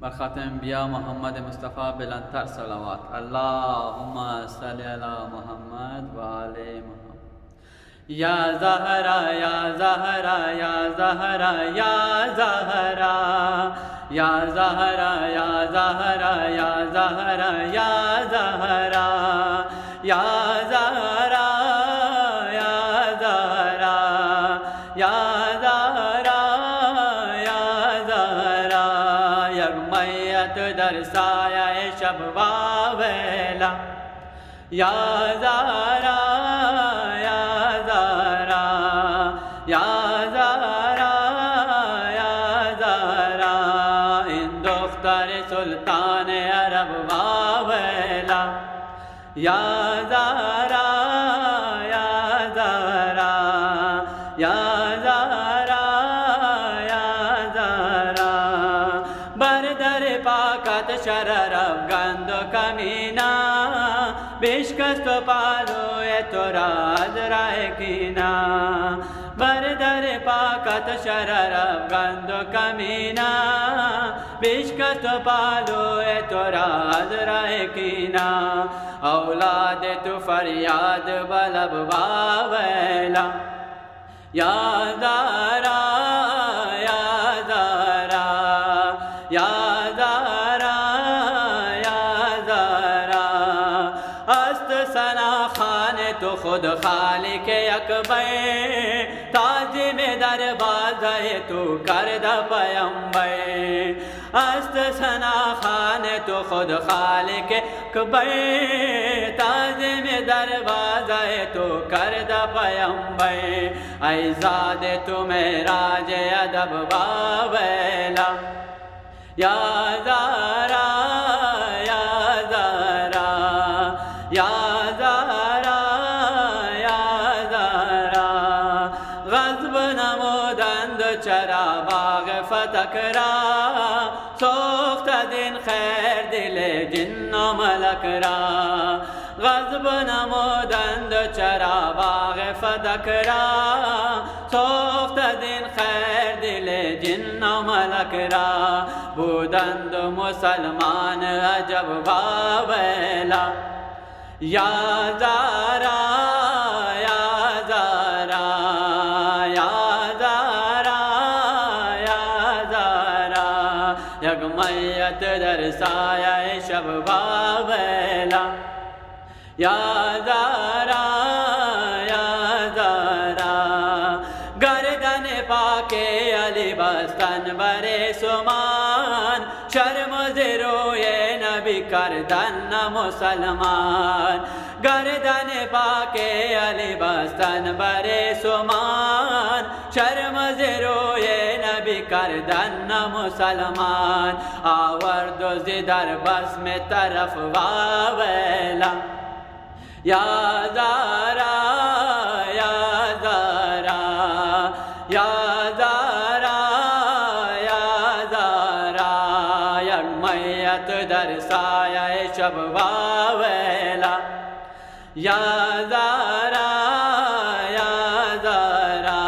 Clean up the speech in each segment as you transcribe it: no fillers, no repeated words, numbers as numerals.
बख़ातिम अंबिया मोहम्मद मुस्तफ़ा बिलंतर सलावत अल्लाहुम्मा सल्लि अला मोहम्मद व आले मोहम्मद। या ज़हरा या ज़हरा या ज़हरा या ज़हरा या ज़हरा या ज़हरा या ज़हरा या ज़हरा या ज़हरा या ज़हरा या ज़हरा या ज़हरा यगमयत दरसाया शब वावेला या ज़हरा या ज़हरा या ज़हरा या ज़हरा इन दुख्तर सुल्तान अरब वावेला या ज़हरा या ज़हरा या ज़हरा या ज़हरा बरदर पाकत शरर अफगंद कमीना बिश्कस्त पालो ए तोराज राय कीना बरदर पाकत शरर अफगंद कमीना बिश्कस्त पालो ए तोराज राय कीना औलाद तु फरियाद बलब वावेला या ज़हरा या ज़हरा या ज़हरा या ज़हरा अस्त सना खान तो खुद खालिक अकबर ताज़िम दरबाज़ तू करद पैगंबर अस्त सना खान तो खुद खालिक अकबर ताज़िम दरबाज़ तू करद पैगंबर ऐज़ाद तुम्हें राज अदब वावेला या ज़हरा या ज़हरा या ज़हरा या ज़हरा ग़ज़ब नमोदंद चरा बाग फतकरा सोख्त दिन खैर दिले जिन्नो मलकरा ग़ज़ब नमोदंद चरा बाग फतकरा सोख्त दिन खैर दिले जिन्नो मलकरा बुदंद मुसलमान अजब वावेला या ज़हरा या ज़हरा या ज़हरा या ज़हरा यगमयत दरसाया शब वावेला या ज़हरा या ज़हरा गर्दन पाके अली बस्तन बरे सुमान शर्म ज़रोए नबी करदन मुसलमान गर्दन पाके अली बस्तन बरे सुमान शर्म ज़रोए नबी करदन मुसलमान आवर्द ज़िदर बस में तरफ वावेला या ज़हरा या ज़हरा या ज़हरा या ज़हरा यगमयत दरसाया शब वावेला या ज़हरा या ज़हरा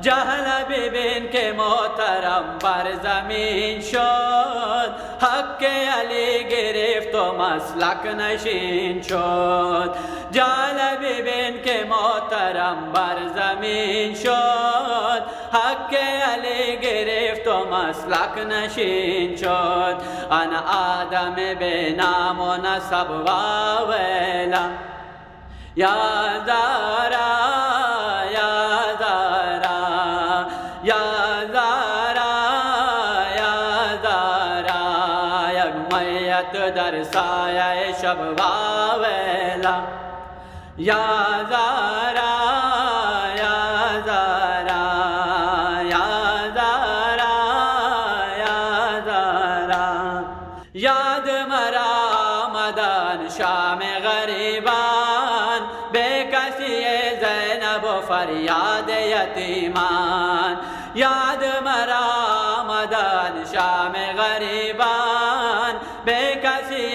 जहल बिबिन के मोहतरम पर ज़मीन शोद हक के अली गिरफ्त तो मसलक नशीन शोद जाल बिबिन के मोहतरम बर ज़मीन शोद हक के अली गिरफ्त तो मसलक नशीन शोद अन आदम बेनाम व नसब वावेला या ज़हरा या ज़हरा या ज़हरा या ज़हरा यगमयत दरसाया शब वावेला या ज़हरा या ज़हरा या ज़हरा या ज़हरा याद मरा मदन शाम गरीबान बेकसी ज़ैनब फरियाद यतीमान याद मरा मदन शाम गरीबान बेकसी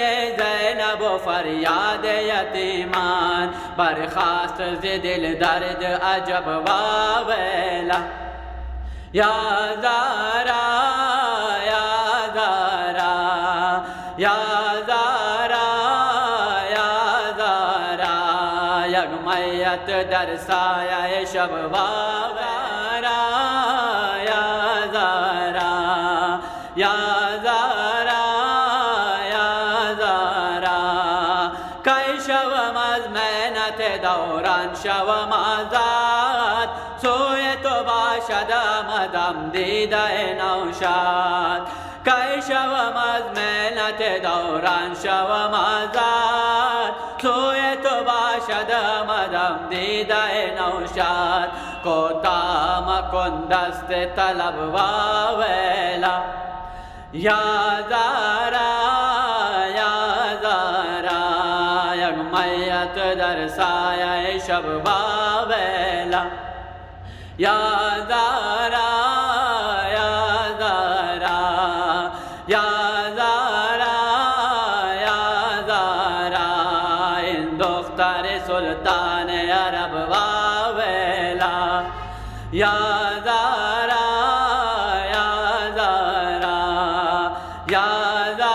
ज़ैनब फरियाद यतीमान बरखास्त ज़ दिल दर्द अजब वावेला या ज़हरा या ज़हरा غمایت در سایه شب زهرا یا زهرا یا زهرا یا زهرا کی شوم از محنت دوران شوم آزاد سوی تو باشد آمدم دیده نوشاد کی شوم از محنت دوران شوم آزاد سوی تو باشد آمدم دیده نوشاد کوتاه مکن دست طلب واویلا یا زهرا یا زهرا یک میت در سایه شب واویلا یا زهرا یا زهرا یا زهرا یا زهرا این دختر سلطان عرب واویلا یا زهرا یا زهرا یا زهرا